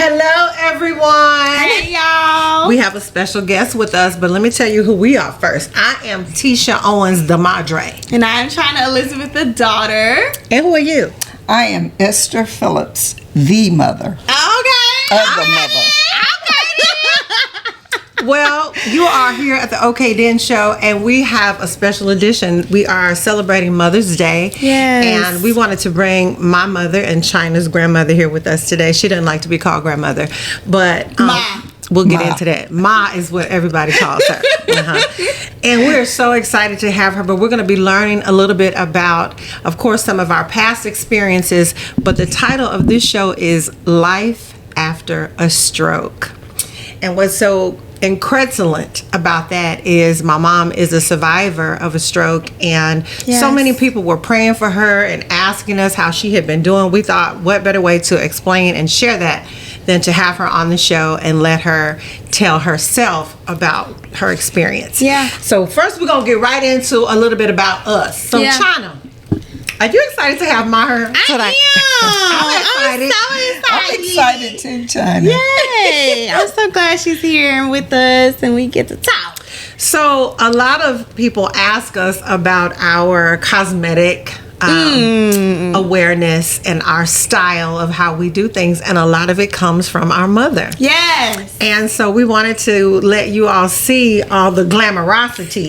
Hello, everyone. Hey, y'all. We have a special guest with us, but let me tell you who we are first. I am Titia Owens, the madre. And I am Chyna Elizabeth, the daughter. And who are you? I am Esther Phillips, the mother. Okay. Of the mother. Well, you are here at the OK Den show, and we have a special edition. We are celebrating Mother's Day. Yes. And we wanted to bring my mother and Chyna's grandmother here with us today. She doesn't like to be called grandmother, but Ma. We'll get Ma. into that. Ma is what everybody calls her. And we're so excited to have her, but we're going to be learning a little bit about, of course, some of our past experiences, but the title of this show is Life After a Stroke. And what's so incredible about that is my mom is a survivor of a stroke, and so many people were praying for her and asking us how she had been doing. We thought, what better way to explain and share that than to have her on the show and let her tell herself about her experience. Yeah. So first we're going to get right into a little bit about us. So Chyna, are you excited to have Maher today? I am. I'm so excited. I'm excited too, Chyna. Yay. I'm so glad she's here with us and we get to talk. So a lot of people ask us about our cosmetic awareness and our style of how we do things, and a lot of it comes from our mother. Yes. And so we wanted to let you all see all the glamorosity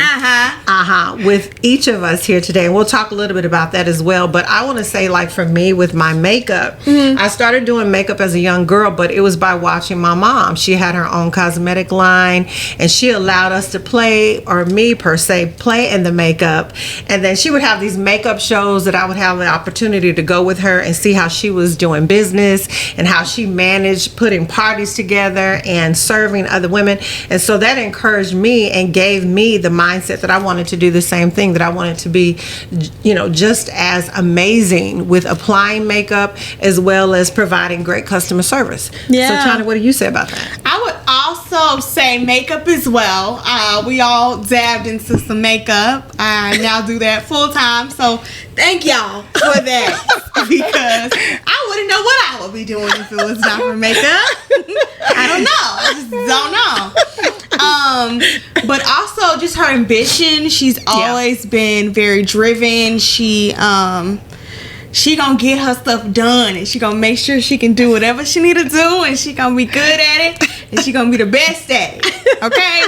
with each of us here today. And we'll talk a little bit about that as well. But I want to say, like for me with my makeup, I started doing makeup as a young girl, but it was by watching my mom. She had her own cosmetic line, and she allowed us to play, or me per se, play in the makeup. And then she would have these makeup shows that I would have the opportunity to go with her and see how she was doing business and how she managed putting parties together and serving other women. And so that encouraged me and gave me the mindset that I wanted to do the same thing, that I wanted to be, just as amazing with applying makeup as well as providing great customer service. Yeah. So Chyna, what do you say about that? I would also say makeup as well. We all dabbed into some makeup. I now do that full time. So thank y'all for that, because I wouldn't know what I would be doing if it was not for makeup. I don't know. I just don't know. But also just her ambition. She's always been very driven. She gonna get her stuff done, and she gonna make sure she can do whatever she need to do, and she gonna be good at it, and she gonna be the best at it. Okay.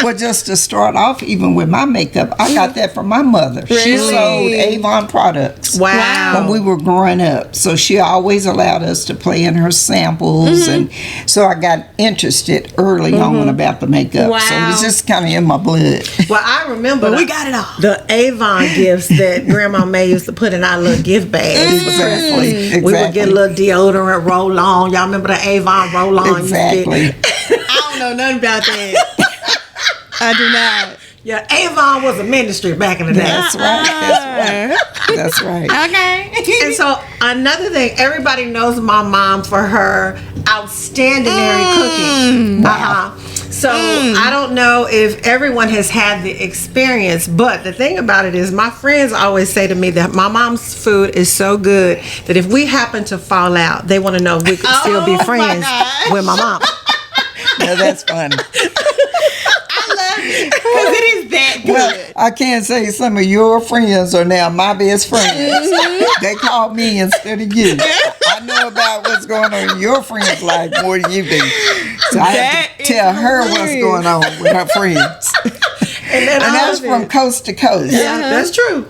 Well, just to start off, even with my makeup, I got that from my mother. She Really? sold Avon products Wow. when we were growing up. So she always allowed us to play in her samples. And so I got interested early on about the makeup. Wow. So it was just kind of in my blood. Well, I remember But we got it all. the Avon gifts that Grandma May used to put in our little gift bags. Exactly. We would get a little deodorant roll-on. Y'all remember the Avon roll-on? Exactly. I don't know nothing about that. I do not. Yeah, Avon was a ministry back in the day. That's right. That's right. Okay. And so another thing, everybody knows my mom for her outstanding cooking. So I don't know if everyone has had the experience, but the thing about it is my friends always say to me that my mom's food is so good that if we happen to fall out, they want to know if we can still be friends with my mom. Yeah, that's funny. I love it because it is that good. Well, I can't say some of your friends are now my best friends. They call me instead of you. I know about what's going on in your friends' life more than you do. So I have to tell her what's going on with her friends. And that's from coast to coast. Yeah, that's true.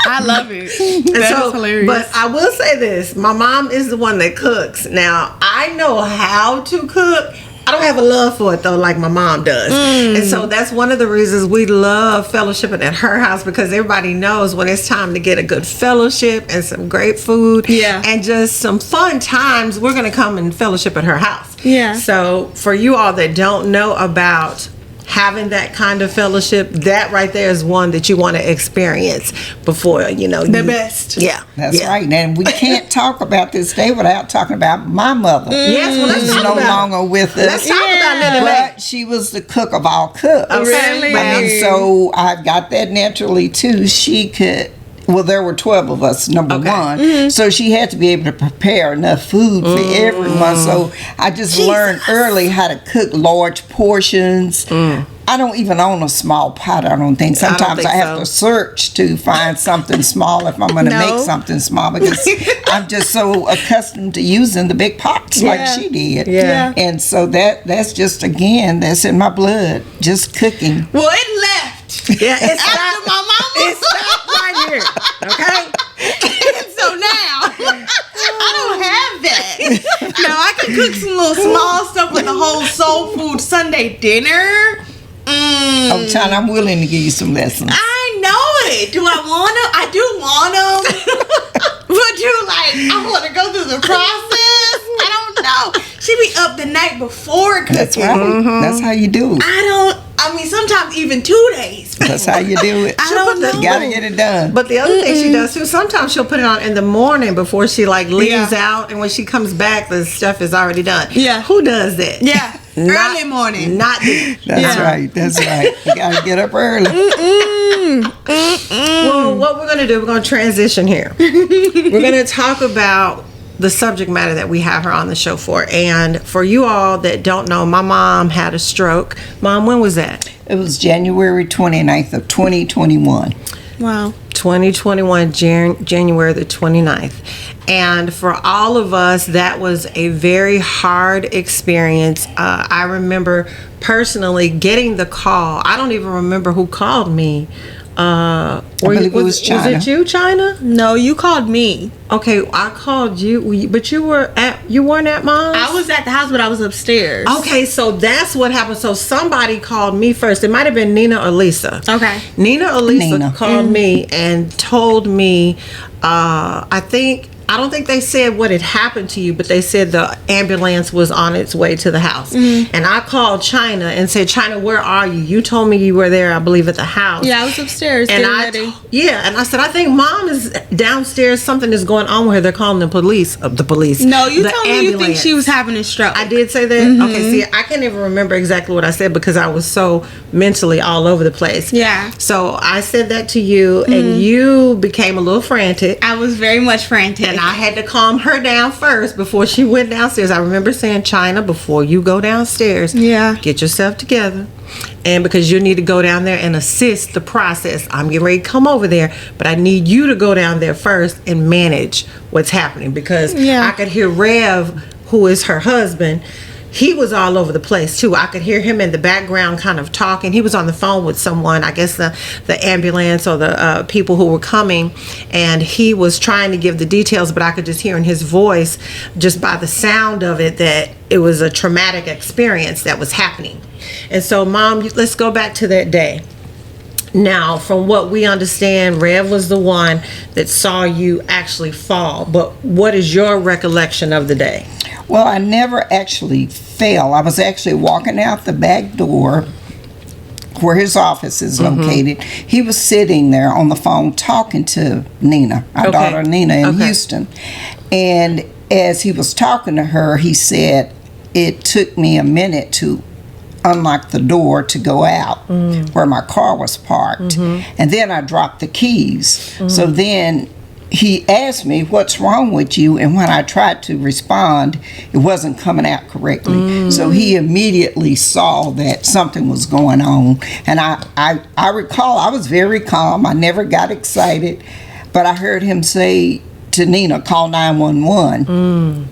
I love it. That's hilarious. But I will say this, my mom is the one that cooks. Now, I know how to cook. I don't have a love for it though, like my mom does. And so that's one of the reasons we love fellowshipping at her house, because everybody knows when it's time to get a good fellowship and some great food and just some fun times, we're going to come and fellowship at her house. Yeah. So for you all that don't know about having that kind of fellowship, that right there is one that you want to experience before, the best. Yeah. That's right. And we can't talk about this day without talking about my mother. Yes, well, let's Who's talk no about longer with us. Let's talk about Nene May. But she was the cook of all cooks. Really? I mean, so I got that naturally too. She could Well, there were 12 of us, number one. Mm-hmm. So she had to be able to prepare enough food for everyone. So I just learned early how to cook large portions. I don't even own a small pot, I don't think. Sometimes I have to search to find something small if I'm going to make something small, because I'm just so accustomed to using the big pots like she did. Yeah. And so that's just, again, that's in my blood, just cooking. Well, it left. Yeah, it's After my mama. It stopped right here. Okay. So now I don't have that. Now I can cook some little small stuff with the whole soul food Sunday dinner. Oh, Chyna, I'm willing to give you some lessons. I know it. Do I want them? I do want them. But I want to go through the process. I don't know. She be up the night before cooking. That's right. That's how you do it. I mean, sometimes even 2 days. That's how you do it. I don't know. You gotta get it done. But the other thing she does too, sometimes she'll put it on in the morning before she leaves out, and when she comes back, the stuff is already done. Yeah. Who does that? Yeah. Early morning. Not me. That's right. That's right. You gotta get up early. Well, what we're going to do, we're going to transition here. We're going to talk about the subject matter that we have her on the show for. And for you all that don't know, my mom had a stroke. Mom, when was that? It was January 29th of 2021. Wow. 2021, January the 29th. And for all of us, that was a very hard experience. I remember personally getting the call. I don't even remember who called me. I believe it was Chyna. Was it you, Chyna? No, you called me. Okay, I called you, but you weren't at Mom's? I was at the house, but I was upstairs. Okay, so that's what happened. So somebody called me first. It might have been Nina or Lisa. Okay. Nina or Lisa Nina. called me and told me, I don't think they said what had happened to you, but they said the ambulance was on its way to the house. And I called Chyna and said, Chyna, where are you? You told me you were there, I believe, at the house. Yeah, I was upstairs. And I said, I think Mom is downstairs. Something is going on with her. They're calling the police. No, you the told me you think she was having a stroke. I did say that? Okay, see, I can't even remember exactly what I said because I was so mentally all over the place. Yeah. So I said that to you, and you became a little frantic. I was very much frantic. And I had to calm her down first before she went downstairs. I remember saying, Chyna, before you go downstairs, get yourself together. And because you need to go down there and assist the process. I'm getting ready to come over there, but I need you to go down there first and manage what's happening. Because I could hear Rev, who is her husband, he was all over the place too. I could hear him in the background kind of talking. He was on the phone with someone, I guess the ambulance or the people who were coming, and he was trying to give the details, but I could just hear in his voice, just by the sound of it, that it was a traumatic experience that was happening. And so, Mom, let's go back to that day. Now, from what we understand, Rev was the one that saw you actually fall. But what is your recollection of the day? Well, I never actually fell. I was actually walking out the back door where his office is located. He was sitting there on the phone talking to Nina, our daughter Nina in Houston. And as he was talking to her, he said, it took me a minute to unlock the door to go out where my car was parked. And then I dropped the keys. So then he asked me, what's wrong with you? And when I tried to respond, it wasn't coming out correctly. So he immediately saw that something was going on. And I recall I was very calm. I never got excited. But I heard him say to Nina, call 911.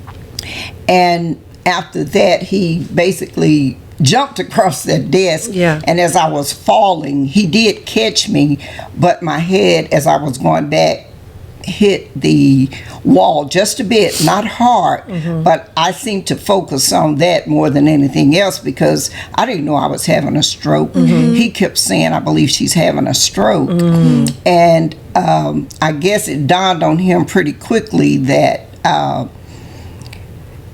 And after that, he basically jumped across that desk, and as I was falling, he did catch me, but my head, as I was going back, hit the wall just a bit, not hard, but I seemed to focus on that more than anything else because I didn't know I was having a stroke. He kept saying, I believe she's having a stroke. And I guess it dawned on him pretty quickly that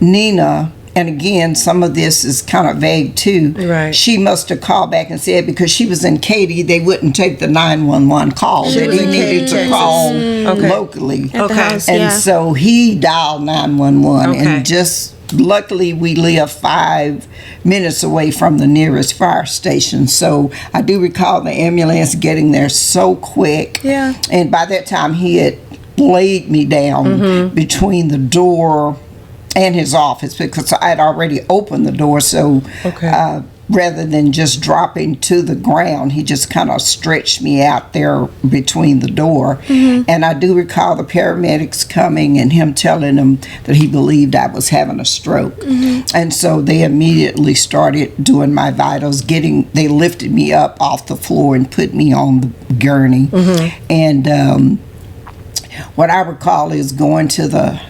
Nina, and again, some of this is kind of vague too. She must have called back and said because she was in Katy, they wouldn't take the 911 call. That he needed to call locally. At the house, and so he dialed 911 and just luckily we live 5 minutes away from the nearest fire station, so I do recall the ambulance getting there so quick. Yeah. And by that time he had laid me down between the door and his office, because I had already opened the door, so rather than just dropping to the ground, he just kind of stretched me out there between the door. And I do recall the paramedics coming and him telling them that he believed I was having a stroke. And so they immediately started doing my vitals. They lifted me up off the floor and put me on the gurney. And what I recall is going to the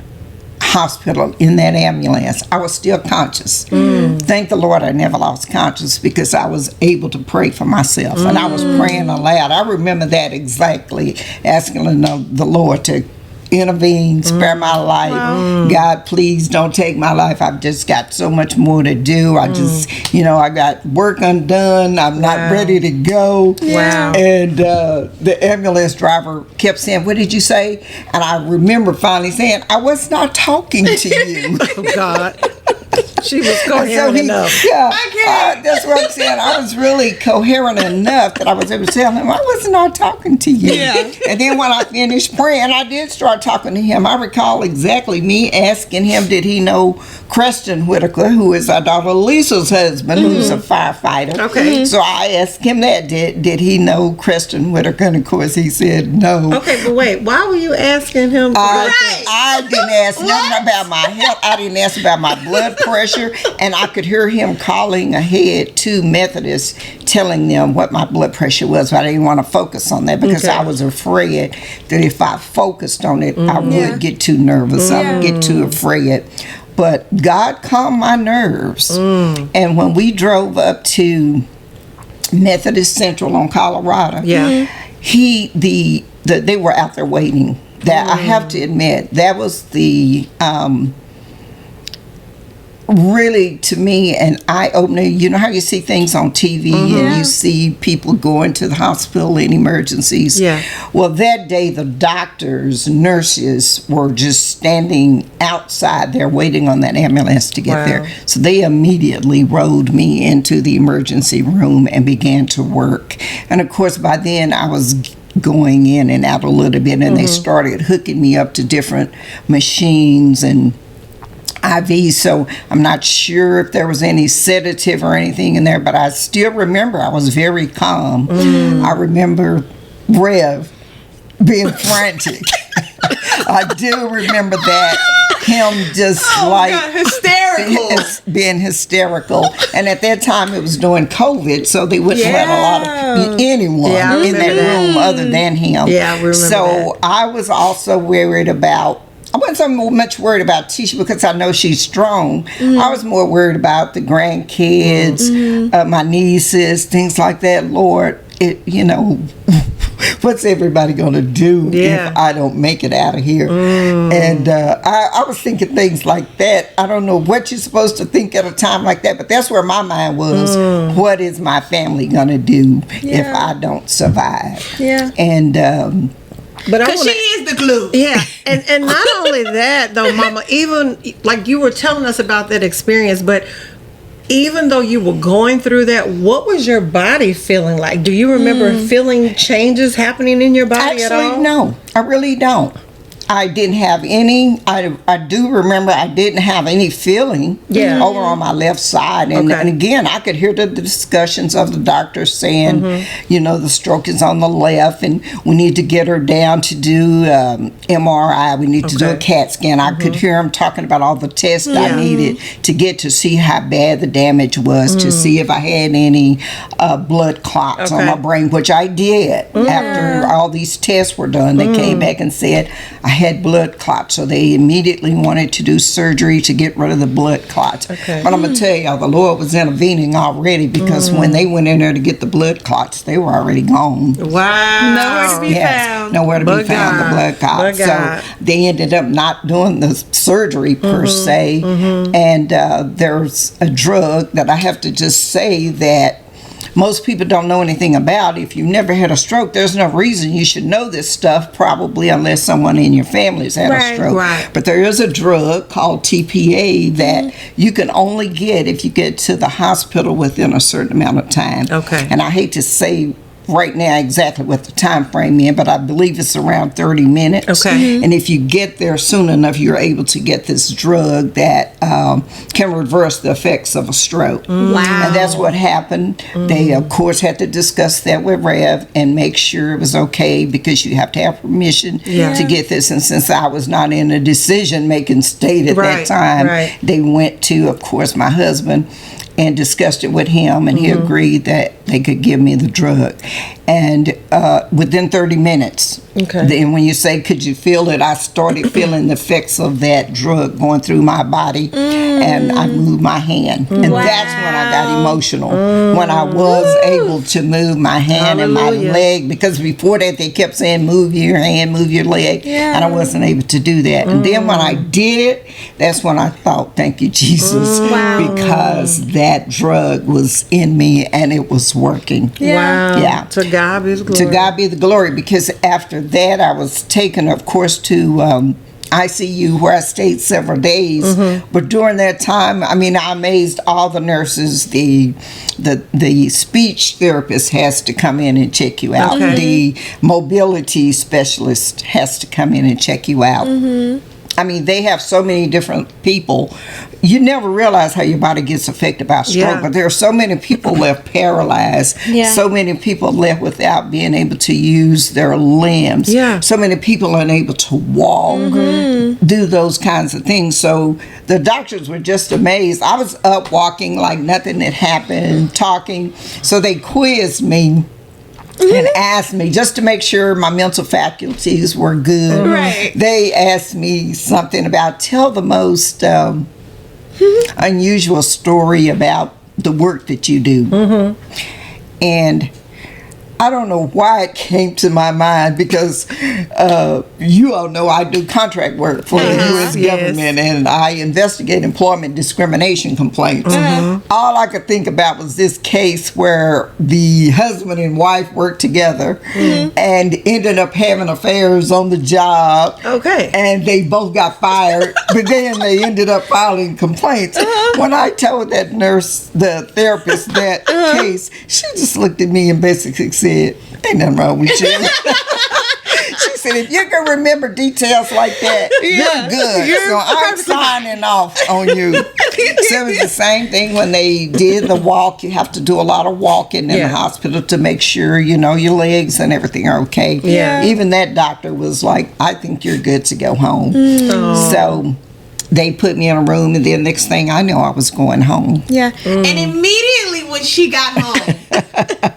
hospital in that ambulance. I was still conscious. Thank the Lord I never lost conscious, because I was able to pray for myself, and I was praying aloud. I remember that exactly, asking the Lord to intervene, spare my life. God, please don't take my life. I've just got so much more to do. I just, I got work undone. I'm not ready to go. And the ambulance driver kept saying, "What did you say?" And I remember finally saying, "I was not talking to you." Oh, God. She was coherent enough. Yeah, that's what I'm saying. I was really coherent enough that I was able to tell him, "I was not talking to you." And then when I finished praying, I did start talking to him. I recall exactly me asking him, did he know Creston Whitaker, who is our daughter Lisa's husband, who's a firefighter. So I asked him that, did he know Creston Whitaker? And of course he said no. Okay, but wait, why were you asking him? I didn't ask nothing about my health. I didn't ask about my blood pressure. And I could hear him calling ahead to Methodists, telling them what my blood pressure was. But I didn't want to focus on that, because I was afraid that if I focused on it, I would get too nervous. I would get too afraid. But God calmed my nerves. And when we drove up to Methodist Central on Colorado, they were out there waiting. That I have to admit, that was the really, to me, an eye-opener. You know how you see things on TV and you see people going to the hospital in emergencies? Well, that day, the doctors, nurses were just standing outside there waiting on that ambulance to get there. So they immediately rode me into the emergency room and began to work. And of course, by then, I was going in and out a little bit, and they started hooking me up to different machines and IV, so I'm not sure if there was any sedative or anything in there, but I still remember I was very calm. I remember Rev being frantic. I do remember that, him just hysterical, being hysterical. And at that time it was during COVID, so they wouldn't let a lot of anyone in that room other than him. I remember so that. I was also worried about, I wasn't so much worried about Titia, because I know she's strong. I was more worried about the grandkids, my nieces, things like that. Lord, what's everybody going to do if I don't make it out of here? And I was thinking things like that. I don't know what you're supposed to think at a time like that, but that's where my mind was. What is my family going to do if I don't survive? And because she is the glue. And not only that though, Mama, even like you were telling us about that experience, but even though you were going through that, what was your body feeling like? Do you remember feeling changes happening in your body at all? Actually, no, I really don't. I didn't have any. I do remember I didn't have any feeling over on my left side. And again, I could hear the discussions of the doctor saying, the stroke is on the left and we need to get her down to do MRI. We need to do a CAT scan. I could hear him talking about all the tests I needed to get to see how bad the damage was, to see if I had any blood clots on my brain, which I did. After all these tests were done, they came back and said I had blood clots, so they immediately wanted to do surgery to get rid of the blood clots. But I'm going to tell y'all, the Lord was intervening already, because when they went in there to get the blood clots, they were already gone. Wow. Nowhere to be found. Nowhere to be found, the blood clots. So they ended up not doing the surgery per se. And there's a drug that I have to just say that most people don't know anything about. If you've never had a stroke, there's no reason you should know this stuff, probably, unless someone in your family's had a stroke. Right. But there is a drug called TPA that you can only get if you get to the hospital within a certain amount of time. Okay. And I hate to say right now exactly what the time frame is, but I believe it's around 30 minutes. Okay. And if you get there soon enough, you're able to get this drug that can reverse the effects of a stroke. Wow. And that's what happened. They, of course, had to discuss that with Rev and make sure it was okay, because you have to have permission to get this. And since I was not in a decision-making state at that time, they went to, of course, my husband and discussed it with him, and he agreed that they could give me the drug. And within 30 minutes, then when you say, could you feel it, I started feeling the effects of that drug going through my body, and I moved my hand. And that's when I got emotional, when I was able to move my hand and my leg, because before that they kept saying, move your hand, move your leg, and I wasn't able to do that. And then when I did it, that's when I thought, thank you, Jesus, because that drug was in me and it was working. Wow. Yeah. To God be the glory. To God be the glory, because after that I was taken, of course, to ICU, where I stayed several days. But during that time, I mean, I amazed all the nurses. The speech therapist has to come in and check you out. The mobility specialist has to come in and check you out. I mean, they have so many different people. You never realize how your body gets affected by stroke, but there are so many people left paralyzed, so many people left without being able to use their limbs, so many people unable to walk, do those kinds of things. So the doctors were just amazed. I was up walking like nothing had happened, talking. So they quizzed me and asked me, just to make sure my mental faculties were good. They asked me something about, tell the most unusual story about the work that you do. And I don't know why it came to my mind, because you all know I do contract work for the U.S. government, and I investigate employment discrimination complaints. All I could think about was this case where the husband and wife worked together and ended up having affairs on the job. And they both got fired, but then they ended up filing complaints. When I told that nurse, the therapist, that case, she just looked at me and basically said, ain't nothing wrong with you. She said, if you can remember details like that, you're good. So I'm signing off on you. So it was the same thing when they did the walk. You have to do a lot of walking in the hospital to make sure, you know, your legs and everything are okay. Even that doctor was like, I think you're good to go home. So they put me in a room, and then next thing I know, I was going home. And immediately when she got home,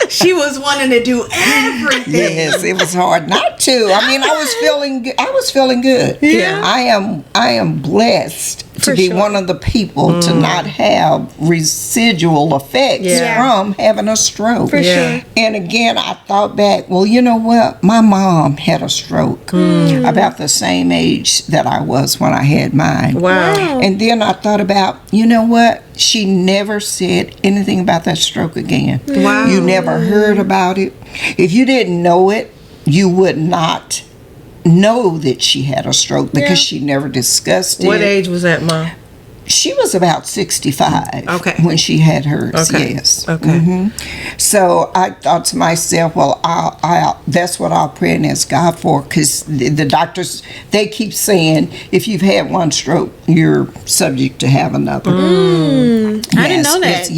she was wanting to do everything. Yes, it was hard not to. I mean, I was feeling good. I am blessed to be one of the people to not have residual effects from having a stroke. And again, I thought back, well, you know what? My mom had a stroke about the same age that I was when I had mine. And then I thought about, you know what? She never said anything about that stroke again. You never heard about it. If you didn't know it, you would not know that she had a stroke, because she never discussed it. What age was that, Mom? She was about 65 when she had hers, yes. So I thought to myself, well, I'll that's what I'll pray and ask God for, because the doctors, they keep saying, if you've had one stroke, you're subject to have another. I didn't know that.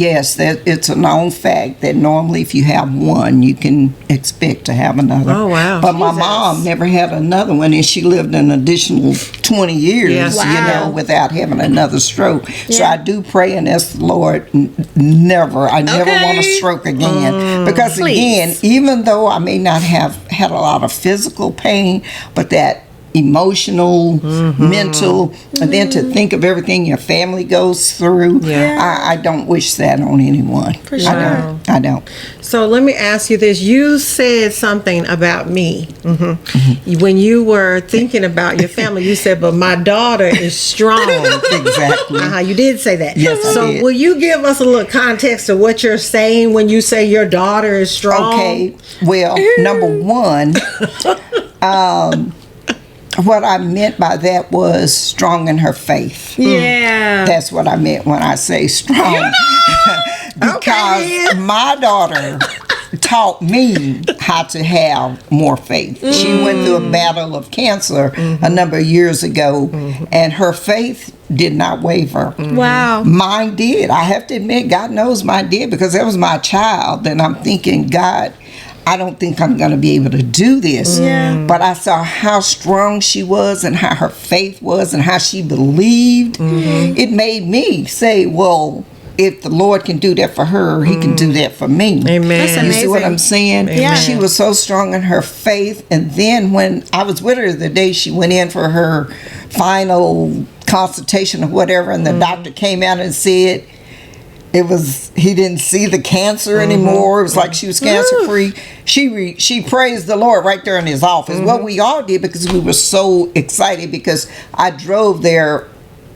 It's a known fact that normally if you have one, you can expect to have another. But my mom never had another one, and she lived an additional 20 years, you know, without having another stroke. So I do pray and ask the Lord, never want a stroke again. Because again, even though I may not have had a lot of physical pain, but that emotional, mental, and then to think of everything your family goes through. I don't wish that on anyone. For sure. I don't. So let me ask you this. You said something about me. When you were thinking about your family, you said, but my daughter is strong. Exactly. You did say that. Yes, I So did. will you give us a little context of what you're saying when you say your daughter is strong? Okay. Well, number one, what I meant by that was strong in her faith. Yeah. That's what I meant when I say strong. Because my daughter taught me how to have more faith. She went through a battle of cancer a number of years ago, and her faith did not waver. Wow. Mine did. I have to admit, God knows mine did, because that was my child. And I'm thinking, God, I don't think I'm going to be able to do this. Yeah. But I saw how strong she was and how her faith was and how she believed. It made me say, well, if the Lord can do that for her, he can do that for me. Amen. That's You see what amazing. I'm saying? Yeah. She was so strong in her faith. And then when I was with her the day she went in for her final consultation or whatever, and the doctor came out and said he didn't see the cancer anymore. It was like she was cancer free. She praised the Lord right there in his office. Well, we all did, because we were so excited, because I drove there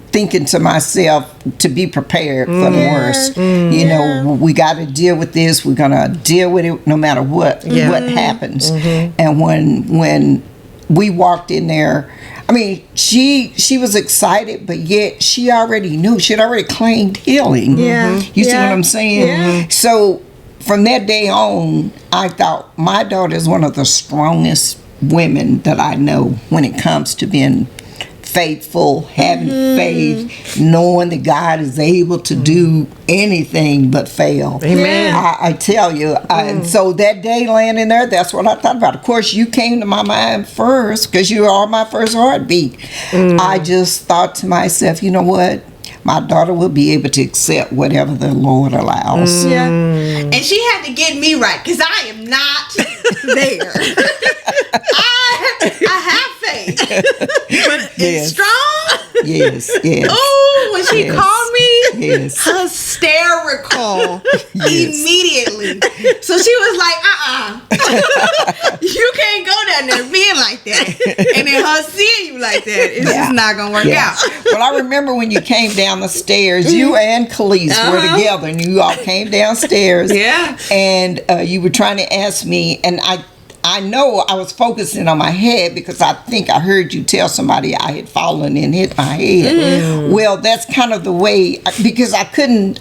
thinking to myself to be prepared for the worst. You know, we got to deal with this. We're gonna deal with it no matter what happens. And when we walked in there, I mean, she was excited, but yet she already knew. She had already claimed healing. Yeah. You see what I'm saying? Yeah. So from that day on, I thought my daughter is one of the strongest women that I know when it comes to being faithful, having faith, knowing that God is able to do anything but fail. Amen. I tell you. And so that day laying in there, that's what I thought about. Of course, you came to my mind first, because you are my first heartbeat. I just thought to myself, you know what? My daughter will be able to accept whatever the Lord allows. Yeah. And she had to get me right, because I am not there. I have faith. But it's strong. Yes, yes. Oh, when she called me, Yes. hysterical. Yes. Immediately. So she was like, you can't go down there being like that. And then her seeing you like that, it's just not going to work out. Well, I remember when you came down the stairs, you and Khalees were together, and you all came downstairs. Yeah. And you were trying to ask me, and I know I was focusing on my head, because I think I heard you tell somebody I had fallen and hit my head. Well, that's kind of the way, because I think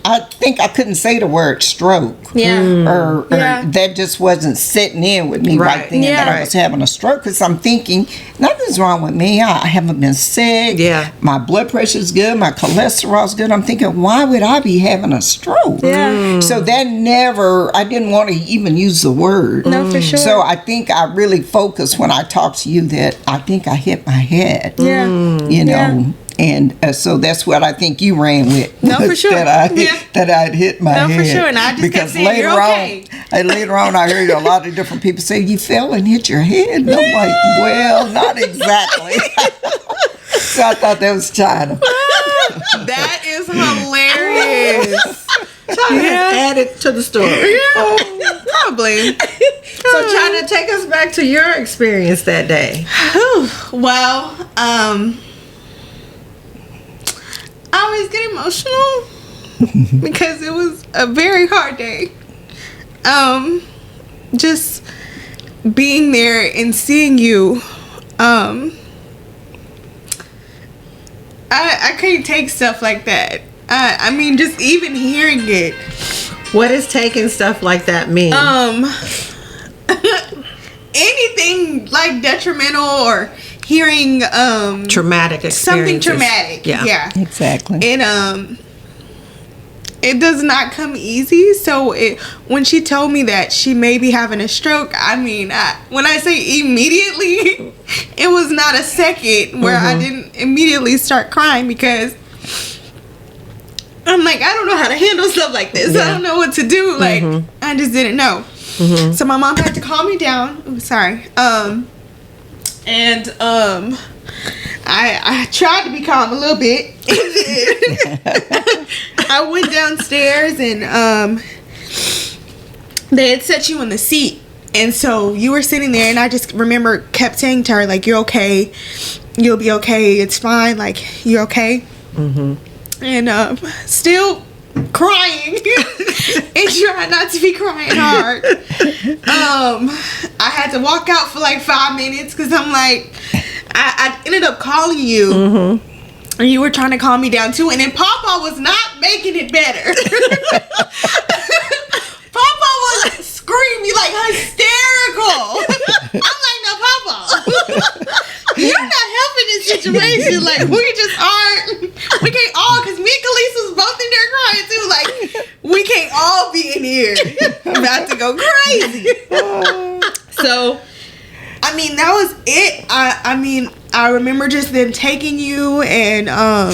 I couldn't say the word stroke. Yeah. Or that just wasn't sitting in with me right then that I was having a stroke, because I'm thinking, nothing's wrong with me. I haven't been sick. Yeah. My blood pressure's good. My cholesterol's good. I'm thinking, why would I be having a stroke? Yeah. So that I didn't want to even use the word. No, for sure. So I think I really focused when I talked to you that I think I hit my head. Yeah. You know, and so that's what I think you ran with. No, for sure. that I'd hit my head. No, for sure. And I just kept saying, you're okay. Later on, I heard a lot of different people say, you fell and hit your head. And I'm like, well, not exactly. So I thought that was Chyna. That is hilarious. Added to the story. Probably. So, Chyna, take us back to your experience that day. Well, I always get emotional because it was a very hard day. Just being there and seeing you, I can't take stuff like that. I mean, just even hearing it. What does taking stuff like that mean? Anything like detrimental or hearing Traumatic experiences. something traumatic. Yeah. Exactly. And it does not come easy. So when she told me that she may be having a stroke, I mean, when I say immediately, it was not a second where I didn't immediately start crying, because I'm like, I don't know how to handle stuff like this. I don't know what to do. Like, I just didn't know. So my mom had to calm me down. I'm sorry. And I tried to be calm a little bit. And then I went downstairs and they had set you in the seat. And so you were sitting there, and I just remember kept saying to her, like, you're okay. You'll be okay. It's fine. Like, you're okay. Mm-hmm. And still crying and trying not to be crying hard. I had to walk out for like 5 minutes because I'm like, I ended up calling you. Mm-hmm. And you were trying to calm me down too. And then Papa was not making it better. Papa was screaming like hysterical. I'm like, no, Papa, you're not helping this situation. Like, we just aren't. We can't all, because me and Khalees was both in there crying too. Like, we can't all be in here about to go crazy. So, I mean, that was it. I mean, I remember just them taking you, and I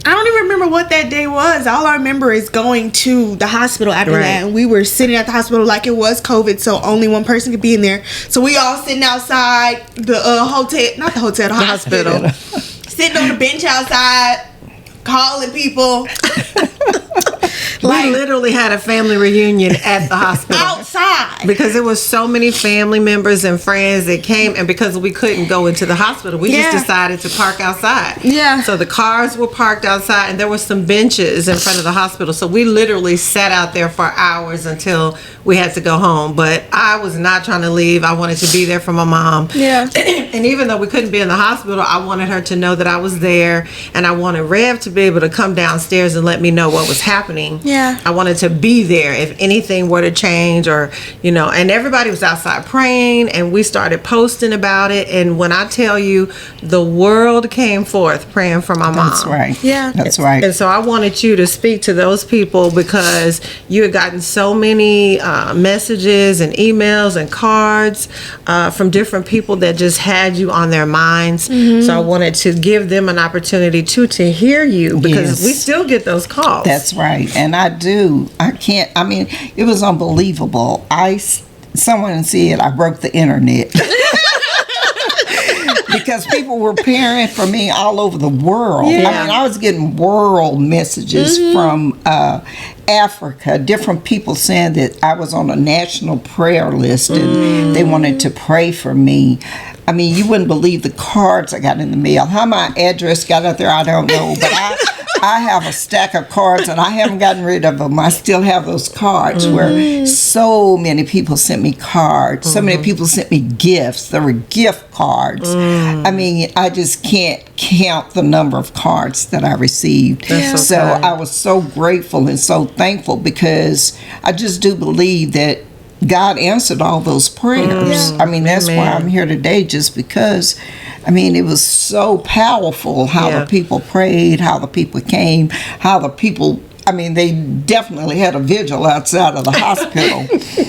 don't even remember what that day was. All I remember is going to the hospital after that. And we were sitting at the hospital like it was COVID, so only one person could be in there. So we all sitting outside the hotel, not the hotel, the hospital. Sitting on the bench outside, calling people. We literally had a family reunion at the hospital. Outside. Because there was so many family members and friends that came, and because we couldn't go into the hospital, we just decided to park outside. Yeah. So the cars were parked outside, and there were some benches in front of the hospital. So we literally sat out there for hours until we had to go home. But I was not trying to leave. I wanted to be there for my mom. Yeah. And even though we couldn't be in the hospital, I wanted her to know that I was there, and I wanted Rev to be able to come downstairs and let me know what was happening. Yeah. I wanted to be there if anything were to change, or, you know, and everybody was outside praying, and we started posting about it. And when I tell you, the world came forth praying for my mom. That's right. Yeah. That's right. And so I wanted you to speak to those people, because you had gotten so many messages and emails and cards from different people that just had you on their minds. Mm-hmm. So I wanted to give them an opportunity to hear you, because we still get those calls. That's right. And I do. I mean, it was unbelievable. Someone said I broke the internet. Because people were praying for me all over the world. Yeah. I mean, I was getting world messages from Africa, different people saying that I was on a national prayer list and they wanted to pray for me. I mean, you wouldn't believe the cards I got in the mail. How my address got out there, I don't know. But I have a stack of cards, and I haven't gotten rid of them. I still have those cards where so many people sent me cards. So many people sent me gifts. There were gift cards. I mean, I just can't count the number of cards that I received. So I was so grateful and so thankful, because I just do believe that God answered all those prayers. I mean, that's why I'm here today, just because, I mean, it was so powerful how the people prayed, how the people came, how the people, I mean, they definitely had a vigil outside of the hospital.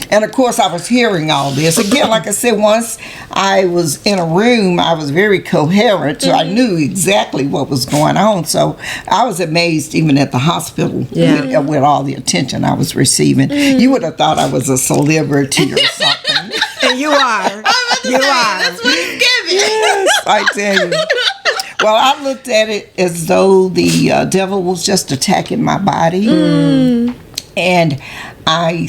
And of course, I was hearing all this. Again, like I said, once I was in a room, I was very coherent, so I knew exactly what was going on. So I was amazed even at the hospital with all the attention I was receiving. You would have thought I was a celebrity or something. And you are. That's what it's giving. Yes, I tell you. Well, I looked at it as though the devil was just attacking my body. And I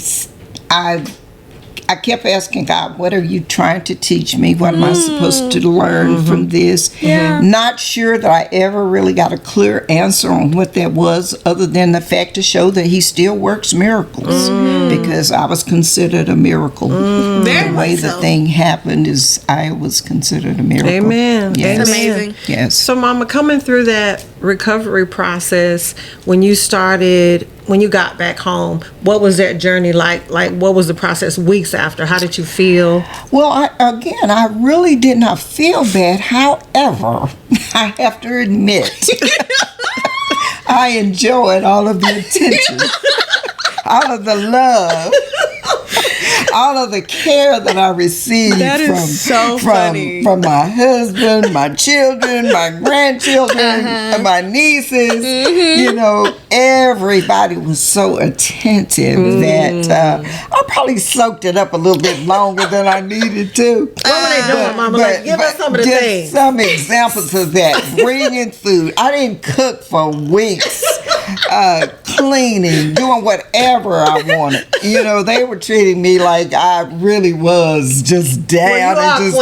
kept asking God, what are you trying to teach me? What am I supposed to learn from this? Not sure that I ever really got a clear answer on what that was, other than the fact to show that he still works miracles, because I was considered a miracle. The way the thing happened is I was considered a miracle. Amen. Yes. That's amazing. Yes. So, Mama, coming through that recovery process, when you got back home, what was that journey like? Like, what was the process weeks after? How did you feel? Well, I really did not feel bad. However, I have to admit, I enjoyed all of the attention, all of the love. all of the care that I received That is so funny. from my husband, my children, my grandchildren, and my nieces. You know, everybody was so attentive that I probably soaked it up a little bit longer than I needed to. What were they doing, Mama? Like, give us some of the just things. some examples of that. Bringing food. I didn't cook for weeks. Cleaning, doing whatever I wanted. You know, they were treating me like I really was just down and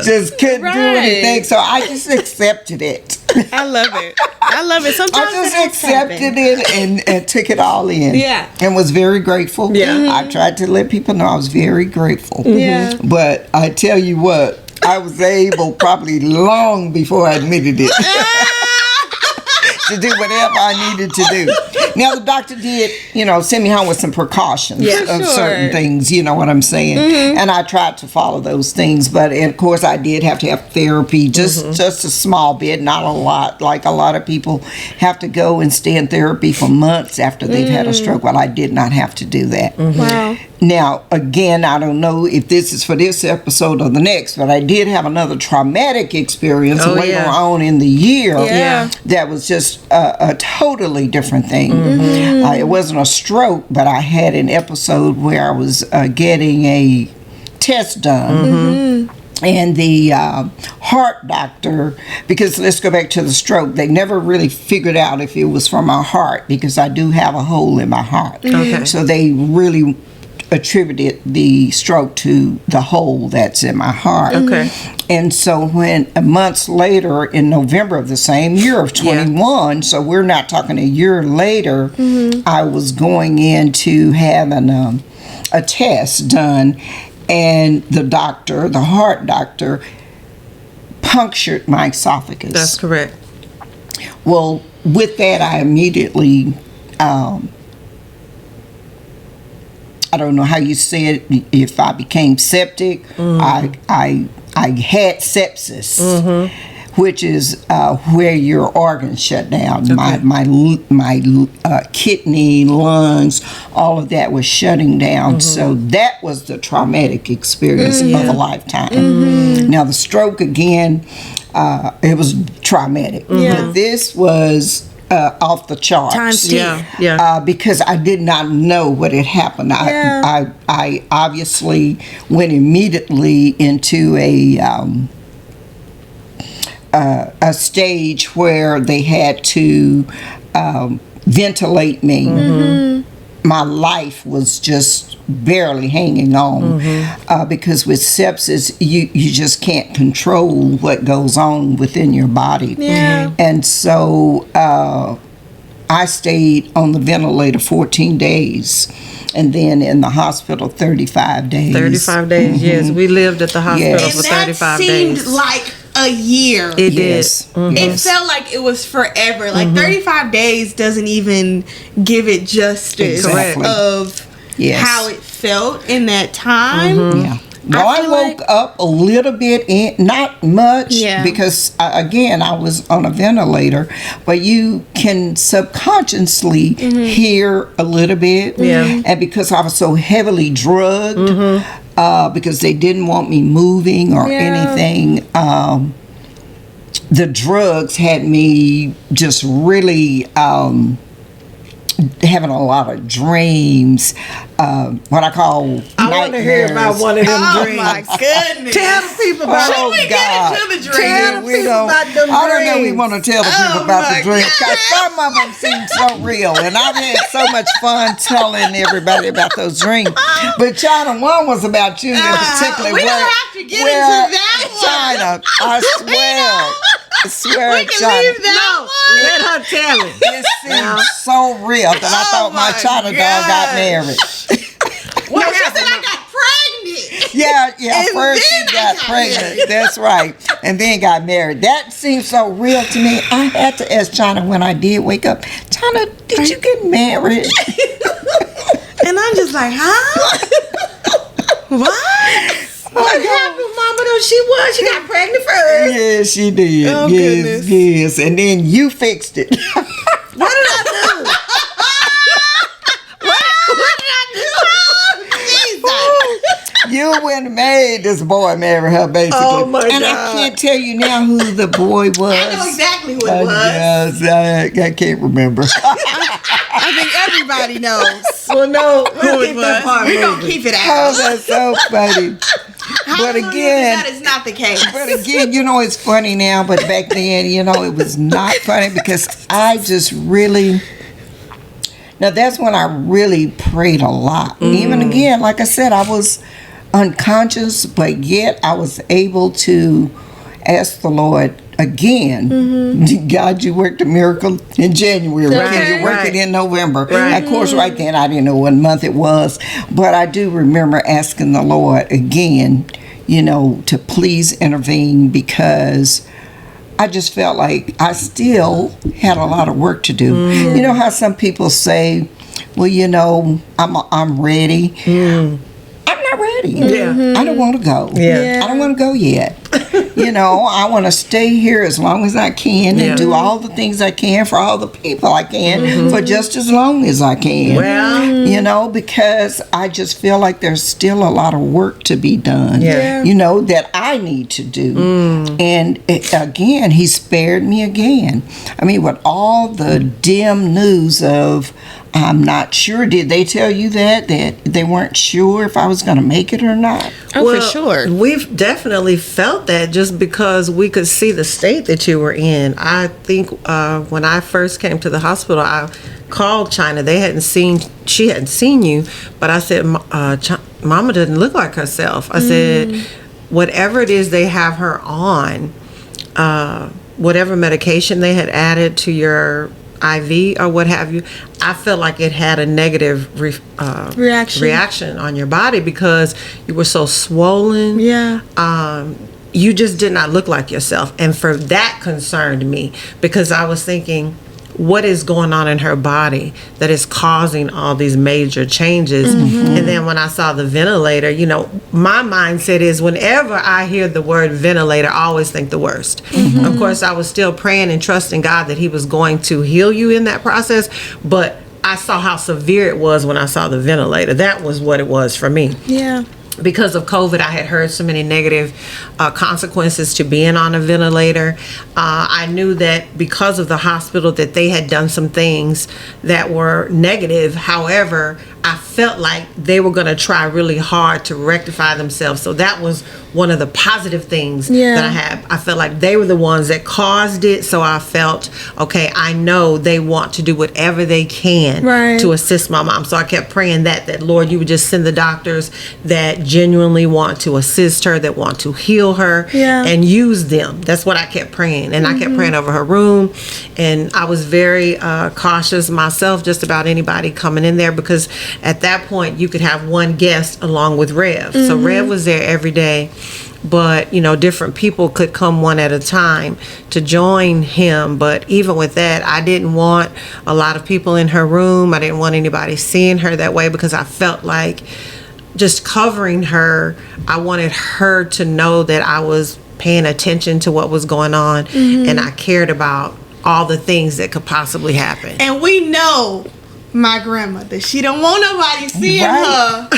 just couldn't do anything. So I just accepted it. I love it. I love it. Sometimes I just accepted it and took it all in. Yeah. And was very grateful. Yeah. I tried to let people know I was very grateful. Yeah. But I tell you what, I was able probably long before I admitted it. To do whatever I needed to do. Now the doctor did, send me home with some precautions of certain things. You know what I'm saying? And I tried to follow those things, but of course I did have to have therapy, just a small bit, not a lot. Like a lot of people have to go and stay in therapy for months after they've had a stroke. Well, I did not have to do that. Wow. Now, again, I don't know if this is for this episode or the next, but I did have another traumatic experience later on in the year that was just a totally different thing. It wasn't a stroke, but I had an episode where I was getting a test done. And the heart doctor, because let's go back to the stroke, they never really figured out if it was from my heart, because I do have a hole in my heart. Okay. So they really attributed the stroke to the hole that's in my heart. Okay. And so when months later, in November of the same year of 21, so we're not talking a year later, I was going in to have a test done, and the heart doctor, punctured my esophagus. That's correct. Well, with that, I immediately, I don't know how you say it, if I became septic. I had sepsis, which is where your organs shut down. Okay. My kidney, lungs, all of that was shutting down. So that was the traumatic experience of a lifetime. Now the stroke again, it was traumatic. But this was off the charts. Times 10. Because I did not know what had happened. I obviously went immediately into a stage where they had to ventilate me. My life was just barely hanging on because with sepsis you just can't control what goes on within your body. And so I stayed on the ventilator 14 days and then in the hospital 35 days. 35 days, yes. We lived at the hospital for 35 days. And that seemed like a year. It did. It felt like it was forever. Like 35 days doesn't even give it justice of how it felt in that time. Well, I woke up a little bit, not much, because again, I was on a ventilator, but you can subconsciously hear a little bit. And because I was so heavily drugged, because they didn't want me moving or anything, the drugs had me just really having a lot of dreams, what I call I want to hear about one of them dreams. Oh my goodness. Tell the people about Should we get into the dreams? Tell the people about them dreams. I don't know we want to tell the people about the dreams, because some of them seem so real, and I've had so much fun telling everybody about those dreams. But Chyna, one was about you in particular. We don't have to get into that one. Chyna, I swear, We can Chyna. leave that one. Let her tell it. It seems so real that I thought my Chyna doll got married. Well, she said I got pregnant. Yeah, And first she then I got got pregnant. married. That's right. And then got married. That seems so real to me. I had to ask Chyna when I did wake up, Chyna, did you get married? And I'm just like, huh? What? What happened, Mama? Though she got pregnant first. Yes, she did. Oh, yes, goodness. yes. And then you fixed it. What did I do? What did I do? You wouldn't made this boy marry her, basically. Oh, my and God. I can't tell you now who the boy was. I know exactly who it was. Yes, I can't remember. I think everybody knows Well, no, who it was. We're going to keep it out. Oh, that's so funny. But again, that is not the case. But again, it's funny now, but back then, it was not funny because I just really... Now, that's when I really prayed a lot. Even again, like I said, I was unconscious, but yet I was able to ask the Lord again, God, you worked a miracle in January. Right, You work it in November. Right. Of course, right then, I didn't know what month it was, but I do remember asking the Lord again, to please intervene because I just felt like I still had a lot of work to do. You know how some people say, well, I'm ready. I'm not ready. Yeah. I don't want to go. Yeah. I don't want to go yet. I want to stay here as long as I can and do all the things I can for all the people I can for just as long as I can. Well, because I just feel like there's still a lot of work to be done, that I need to do. And again, he spared me again. I mean, with all the dim news of, I'm not sure. Did they tell you that they weren't sure if I was going to make it or not? Oh, for sure. We've definitely felt that just because we could see the state that you were in. I think when I first came to the hospital, I called Chyna. She hadn't seen you, but I said, Mama doesn't look like herself. I said, whatever it is they have her on, whatever medication they had added to your IV or what have you, I felt like it had a negative reaction on your body because you were so swollen. You just did not look like yourself, and for that concerned me because I was thinking, what is going on in her body that is causing all these major changes? And then when I saw the ventilator, my mindset is whenever I hear the word ventilator, I always think the worst. Of course, I was still praying and trusting God that he was going to heal you in that process, but I saw how severe it was when I saw the ventilator. That was what it was for me. Yeah. Because of COVID, I had heard so many negative consequences to being on a ventilator. I knew that because of the hospital that they had done some things that were negative. However, I felt like they were going to try really hard to rectify themselves. So that was one of the positive things that I had. I felt like they were the ones that caused it. So I felt, okay, I know they want to do whatever they can to assist my mom. So I kept praying that Lord, you would just send the doctors that genuinely want to assist her, that want to heal her and use them. That's what I kept praying. And I kept praying over her room. And I was very cautious myself just about anybody coming in there because at that point you could have one guest along with Rev. So Rev was there every day, but different people could come one at a time to join him. But even with that, I didn't want a lot of people in her room. I didn't want anybody seeing her that way because I felt like just covering her, I wanted her to know that I was paying attention to what was going on and I cared about all the things that could possibly happen. And we know my grandmother, she don't want nobody seeing her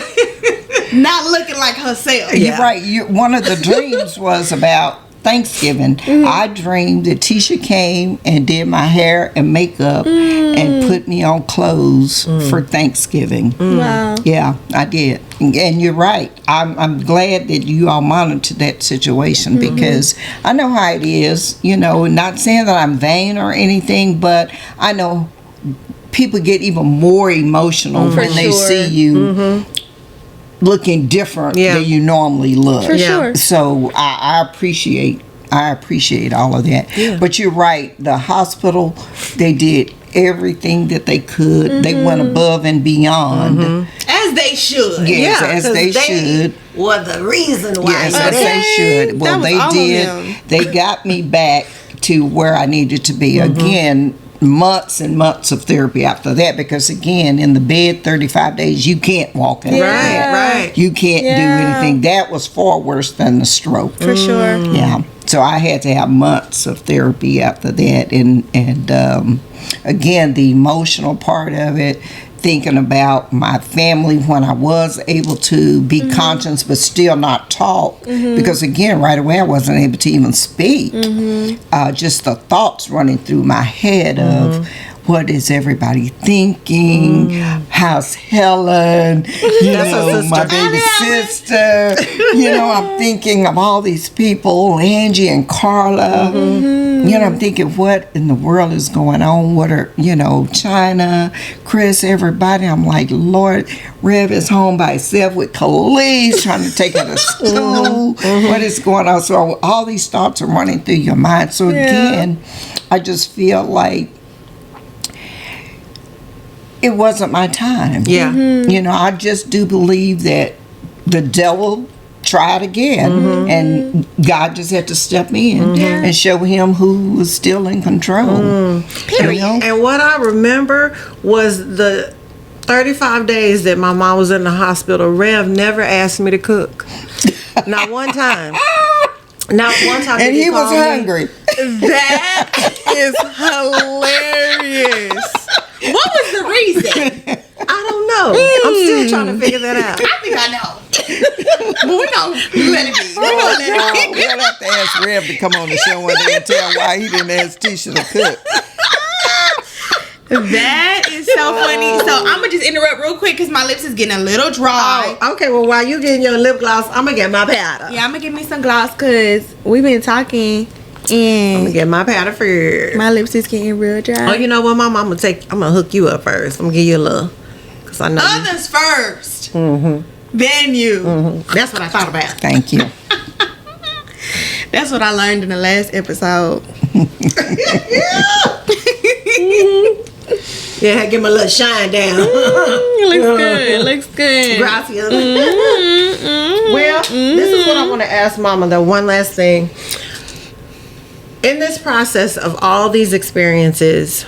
not looking like herself. You're right. One of the dreams was about Thanksgiving. I dreamed that Titia came and did my hair and makeup and put me on clothes for Thanksgiving. Wow. Yeah, I did. And you're right. I'm glad that you all monitored that situation because I know how it is. Not saying that I'm vain or anything, but I know people get even more emotional when they see you looking different than you normally look. For sure. So I appreciate all of that. Yeah. But you're right. The hospital, they did everything that they could. They went above and beyond. As they should. Yes, as they should. Well, the reason why. Yes, as they should. Well, they did. They got me back to where I needed to be. Again, months and months of therapy after that because again in the bed 35 days you can't walk in the bed. Right. You can't do anything. That was far worse than the stroke. For sure. Yeah. So I had to have months of therapy after that and again the emotional part of it, thinking about my family when I was able to be conscious but still not talk, because again, right away I wasn't able to even speak. Just the thoughts running through my head of what is everybody thinking, how's Helen, my baby sister, I'm thinking of all these people, Angie and Carla, I'm thinking what in the world is going on, what are, Chyna, Chris, everybody. I'm like, Lord, Rev is home by himself with Khalees trying to take her to school. What is going on? So all these thoughts are running through your mind. So again, I just feel like it wasn't my time. Yeah. I just do believe that the devil tried again, and God just had to step in and show him who was still in control. Period. And what I remember was the 35 days that my mom was in the hospital, Rev never asked me to cook. Not one time. Not one time. And he was hungry. That is hilarious. What was the reason? I don't know. I'm still trying to figure that out. I think I know. But we're going to let it be. We'll have to ask Rev to come on the show one day and tell why he didn't ask Titia to cook. That is so funny. So I'm going to just interrupt real quick because my lips is getting a little dry. Oh, okay. Well, while you getting your lip gloss, I'm going to get my powder. Yeah, I'm going to get me some gloss because we've been talking. And I'm gonna get my powder first. My lips is getting real dry. Oh, you know what, Mom? I'm gonna hook you up first. I'm gonna give you a little, cause I know others first. Then you. That's what I thought about. Thank you. That's what I learned in the last episode. Yeah, give me a little shine down. Looks good. Gracias. Well, this is what I want to ask Mama. The one last thing. In this process of all these experiences,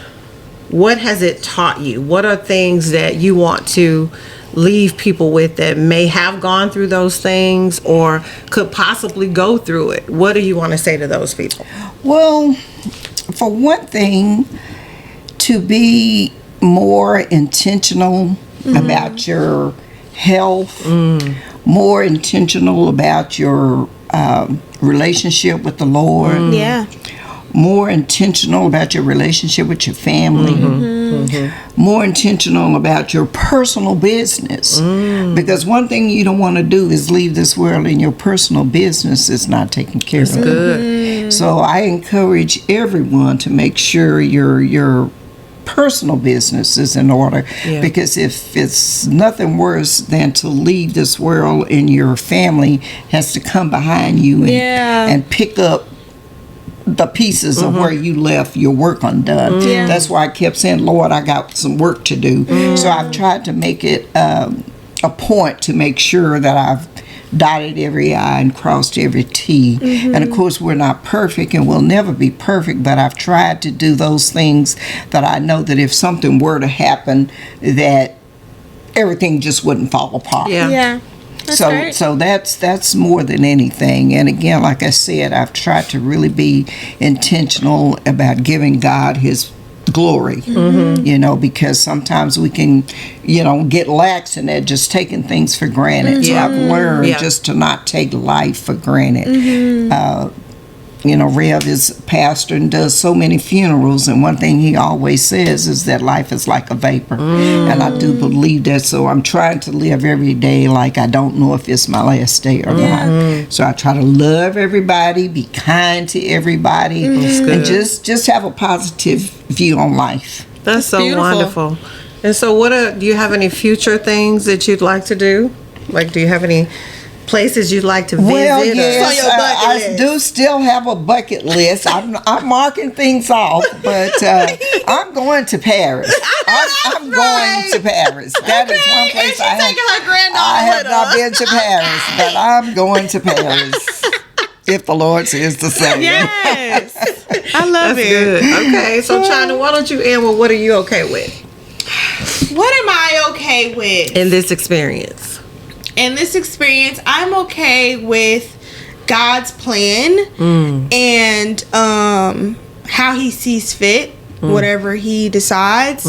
what has it taught you? What are things that you want to leave people with that may have gone through those things or could possibly go through it? What do you want to say to those people? Well, for one thing, to be more intentional about your health, more intentional about your relationship with the Lord. Yeah. More intentional about your relationship with your family. More intentional about your personal business. Because one thing you don't want to do is leave this world and your personal business is not taken care of. Good. So I encourage everyone to make sure your personal business is in order, because if it's nothing worse than to leave this world and your family has to come behind you and pick up the pieces of where you left your work undone. That's why I kept saying, Lord, I got some work to do. So I've tried to make it a point to make sure that I've dotted every I and crossed every T. And of course, we're not perfect and we'll never be perfect, but I've tried to do those things that I know that if something were to happen, that everything just wouldn't fall apart. So that's more than anything. And again, like I said, I've tried to really be intentional about giving God his glory, because sometimes we can, get lax in that, just taking things for granted. So I've learned just to not take life for granted. Rev is a pastor and does so many funerals, and one thing he always says is that life is like a vapor. And I do believe that, so I'm trying to live every day like I don't know if it's my last day or not. So I try to love everybody, be kind to everybody, and just have a positive view on life. That's so wonderful. And so do you have any future things that you'd like to do? Like, do you have any places you'd like to visit? Well, yes, I do still have a bucket list. I'm marking things off, but I'm going to Paris. I'm going to Paris. That is one place I have not been to Paris, but I'm going to Paris. If the Lord says the same. Yes. I love it. Good. Okay, so Chyna, why don't you end with what are you okay with? What am I okay with? In this experience. In this experience, I'm okay with God's plan and how he sees fit, whatever he decides.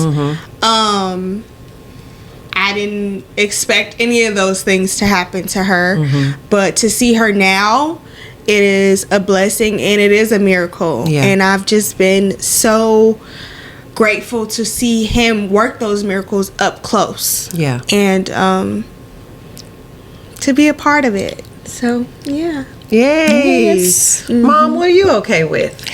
I didn't expect any of those things to happen to her. But to see her now, it is a blessing and it is a miracle. Yeah. And I've just been so grateful to see him work those miracles up close. Yeah. And to be a part of it. So, yeah. Yay. Yes. Mom, what are you okay with?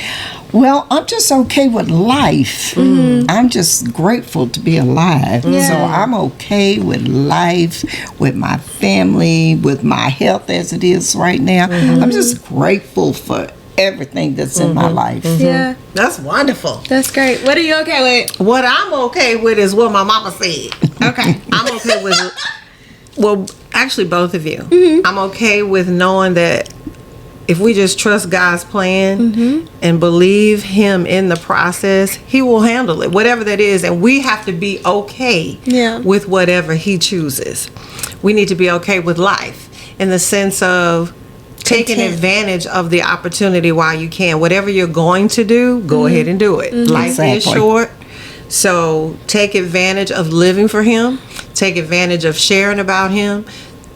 Well, I'm just okay with life. I'm just grateful to be alive. Yeah. So I'm okay with life, with my family, with my health as it is right now. I'm just grateful for everything that's in my life. Yeah. That's wonderful. That's great. What are you okay with? What I'm okay with is what my mama said. Okay. I'm okay with, well, actually both of you. I'm okay with knowing that if we just trust God's plan and believe him in the process, he will handle it, whatever that is. And we have to be okay with whatever he chooses. We need to be okay with life in the sense of taking advantage of the opportunity while you can. Whatever you're going to do, go ahead and do it. Life is short. So take advantage of living for him. Take advantage of sharing about him.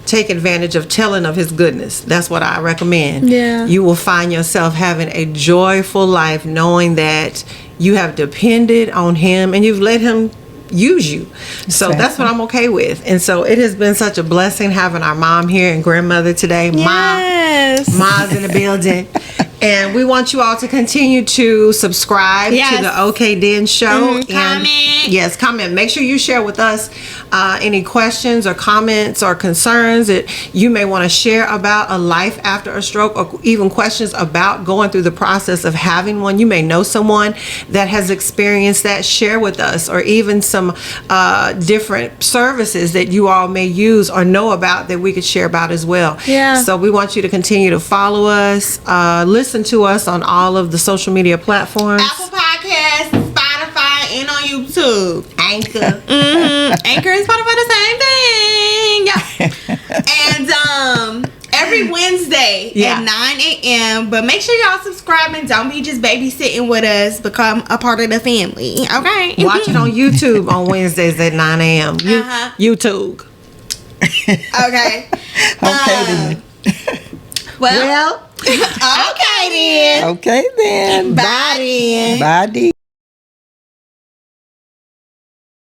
Take advantage of telling of his goodness. That's what I recommend. Yeah. You will find yourself having a joyful life knowing that you have depended on him and you've let him use you. So that's what I'm okay with. And so it has been such a blessing having our mom here and grandmother today. Yes. Ma's in the building. And we want you all to continue to subscribe to the OK Den Show. And comment. Yes, comment. Make sure you share with us any questions or comments or concerns that you may want to share about a life after a stroke, or even questions about going through the process of having one. You may know someone that has experienced that. Share with us, or even some different services that you all may use or know about that we could share about as well. Yeah. So we want you to continue to follow us, listen to us on all of the social media platforms. Apple Podcasts, Spotify, and on YouTube. Anchor. Anchor and Spotify the same thing. Yeah. And every Wednesday at 9 a.m. But make sure y'all subscribe and don't be just babysitting with us. Become a part of the family. Okay. Watch it on YouTube on Wednesdays at 9 a.m. YouTube. Okay. Okay then. Well. Okay then. Okay then. Bye then. Bye then.